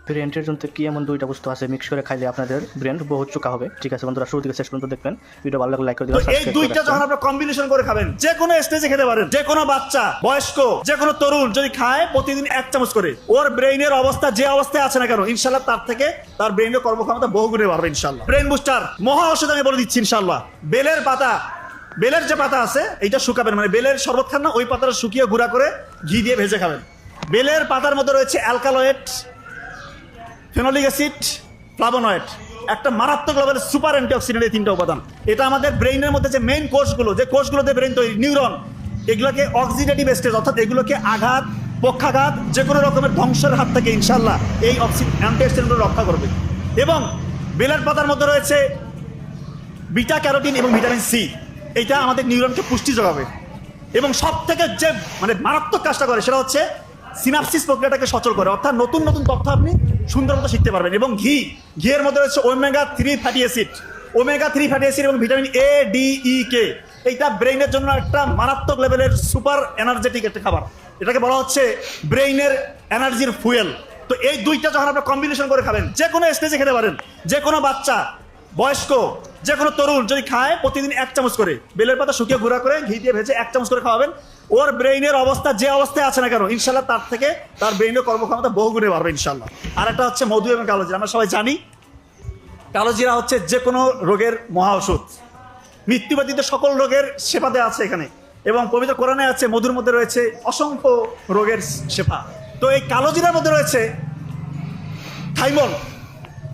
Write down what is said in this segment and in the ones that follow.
ব্রেনের জন্য কি এমন দুইটা বস্তু আছে মিক্স করে খাইলে আপনাদের ব্রেন বহুত চোখা হবে। ঠিক আছে বন্ধুরা, শুরু থেকে শেষ পর্যন্ত দেখবেন। ভিডিও ভালো লাগলে লাইক করে দিবেন। এই দুইটা যখন আপনারা কম্বিনেশন করে খাবেন, যে কোনো স্টেজে খেতে পারেন, যে কোনো বাচ্চা, বয়স্ক, যে কোনো তরুণ যদি খায় প্রতিদিন 1 চামচ করে, ওর ব্রেইনের অবস্থা যে অবস্থায় আছে না কেন, ইনশাআল্লাহ তার থেকে তার ব্রেইনের কর্মক্ষমতা বহুগুণে বাড়বে ইনশাআল্লাহ। ব্রেন বুস্টার মহা ঔষধ আমি বলে দিচ্ছি ইনশাআল্লাহ। বেলের পাতা, বেলের যে পাতা আছে এইটা শুকাবেন, মানে বেলের শরবত খান না, ওই পাতাটা শুকিয়ে গুঁড়া করে ঘি দিয়ে ভেজে খাবেন। বেলের পাতার মধ্যে রয়েছে অ্যালকালয়েড, ফেনোলিক অ্যাসিড, ফ্লাভোনয়েড, একটা মারাত্মক লেভেলের সুপার অ্যান্টিঅক্সিডেন্ট। এই 3টা উপাদান, এটা আমাদের ব্রেইনের মধ্যে যে মেইন কোষগুলো, যে কোষগুলোতে ব্রেইন তৈরি, নিউরন, এগুলোকে অক্সিডেটিভ স্টেজ অর্থাৎ এগুলোকে আঘাত, পক্ষাঘাত, যে কোনো রকমের ধ্বংসের হাত থেকে ইনশাআল্লাহ এই অ্যান্টিঅক্সিডেন্টগুলো রক্ষা করবে। এবং বেলের পাতার মধ্যে রয়েছে বিটা ক্যারোটিন এবং ভিটামিন সি, এইটা আমাদের নিউরনকে পুষ্টি যোগাবে। এবং সব থেকে যে মানে মারাত্মক কাজটা করে সেটা হচ্ছে সিনাপসিস প্রক্রিয়াটাকে সচল করে, অর্থাৎ নতুন নতুন তথ্য আপনি সুন্দর মতো শিখতে পারবেন। এবং ঘিয়ের মধ্যে রয়েছে omega-3 fatty acid, omega-3 fatty acid এবং ভিটামিন এ, ডি, ই, কে। এইটা ব্রেইনের জন্য একটা মারাত্মক লেভেলের সুপার এনার্জেটিক একটা খাবার। এটাকে বলা হচ্ছে ব্রেইনের এনার্জির ফুয়েল। তো এই দুইটা যখন আপনারা কম্বিনেশন করে খাবেন, যে কোনো স্টেজে খেতে পারেন, যে কোনো বাচ্চা, বয়স্ক, যে কোনো তরুণ যদি খায় প্রতিদিন 1 চামচ করে, বেলের পাতা শুকিয়ে গুঁড়া করে ঘি দিয়ে ভেজে 1 চামচ করে খাওয়াবেন, ওর ব্রেইনের অবস্থা যে অবস্থায় আছে না কেন, ইনশাল্লাহ তার থেকে তার ব্রেইনের কর্মক্ষমতা বহুগুণে বাড়বে ইনশাল্লাহ। আর একটা হচ্ছে মধু এবং কালোজিরা। আমরা সবাই জানি কালোজিরা হচ্ছে যে কোনো রোগের মহা ওষুধ, মৃত্যু ব্যতীত সকল রোগের সেবা দেওয়া আছে এখানে। এবং পবিত্র কোরআনে আছে মধুর মধ্যে রয়েছে অসংখ্য রোগের সেবা। তো এই কালোজিরার মধ্যে রয়েছে থাইমল,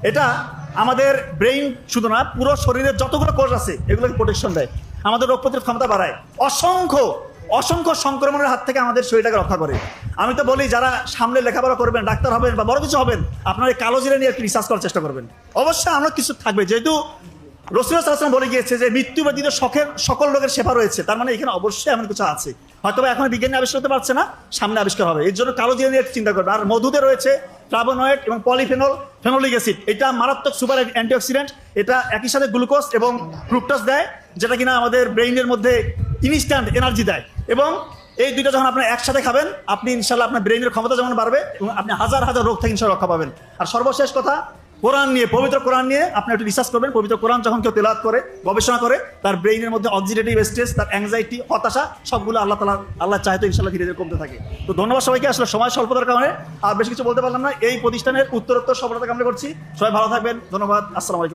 এটা আমাদের ব্রেইন শুধু না, পুরো শরীরের যতগুলো কোষ আছে এগুলোকে প্রোটেকশন দেয়, আমাদের রোগ প্রতিরোধ ক্ষমতা বাড়ায়, অসংখ্য অসংখ্য সংক্রমণের হাত থেকে আমাদের শরীরটাকে রক্ষা করে। আমি তো বলি যারা সামনে লেখাপড়া করবেন, ডাক্তার হবেন বা বড় কিছু হবেন, আপনার এই কালোজিরা নিয়ে একটু রিসার্চ করার চেষ্টা করবেন। অবশ্যই আমরা কিছু থাকবে, যেহেতু রাসূল সাল্লাল্লাহু আলাইহি ওয়াসাল্লাম বলে গিয়েছে যে মৃত্যু ব্যতীত সকল রোগের সেবা রয়েছে, তার মানে এখানে অবশ্যই এমন কিছু আছে, হয়তো এখন বিজ্ঞানী আবিষ্কার করতে পারছে না, সামনে আবিষ্কার হবে। এর জন্য কালোজিরা নিয়ে চিন্তা করবে। আর মধুতে রয়েছে ফ্লাভোনয়েড এবং পলিফেনল, ফেনোলিক অ্যাসিড, এটা মারাত্মক সুপার অ্যান্টিঅক্সিডেন্ট। এটা একই সাথে গ্লুকোজ এবং ফ্রুকটোজ দেয়, যেটা কিনা আমাদের ব্রেইনের মধ্যে ইনস্ট্যান্ট এনার্জি দেয়। এবং এই দুইটা যখন আপনি একসাথে খাবেন, আপনি ইনশাল্লাহ আপনার ব্রেইনের ক্ষমতা যেমন বাড়বে এবং আপনি হাজার হাজার রোগ থেকে ইনশাল্লাহ রক্ষা পাবেন। আর সর্বশেষ কথা, কোরআন নিয়ে, পবিত্র কোরআন নিয়ে আপনি একটু রিসার্চ করবেন। পবিত্র কোরআন যখন কেউ তেলাওয়াত করে, গবেষণা করে, তার ব্রেইনের মধ্যে অক্সিডেটিভ স্ট্রেস, তার অ্যাংজাইটি, হতাশা, সবগুলো আল্লাহ চাইতো ইনশাল্লাহ ধীরে ধীরে কমতে থাকে। তো ধন্যবাদ সবাইকে। আসলে সময় স্বল্পতার কারণে আর বেশি কিছু বলতে পারলাম না। এই প্রতিষ্ঠানের উত্তরোত্তর সফলতা কামনা করছি। সবাই ভালো থাকবেন। ধন্যবাদ। আসসালামু আলাইকুম।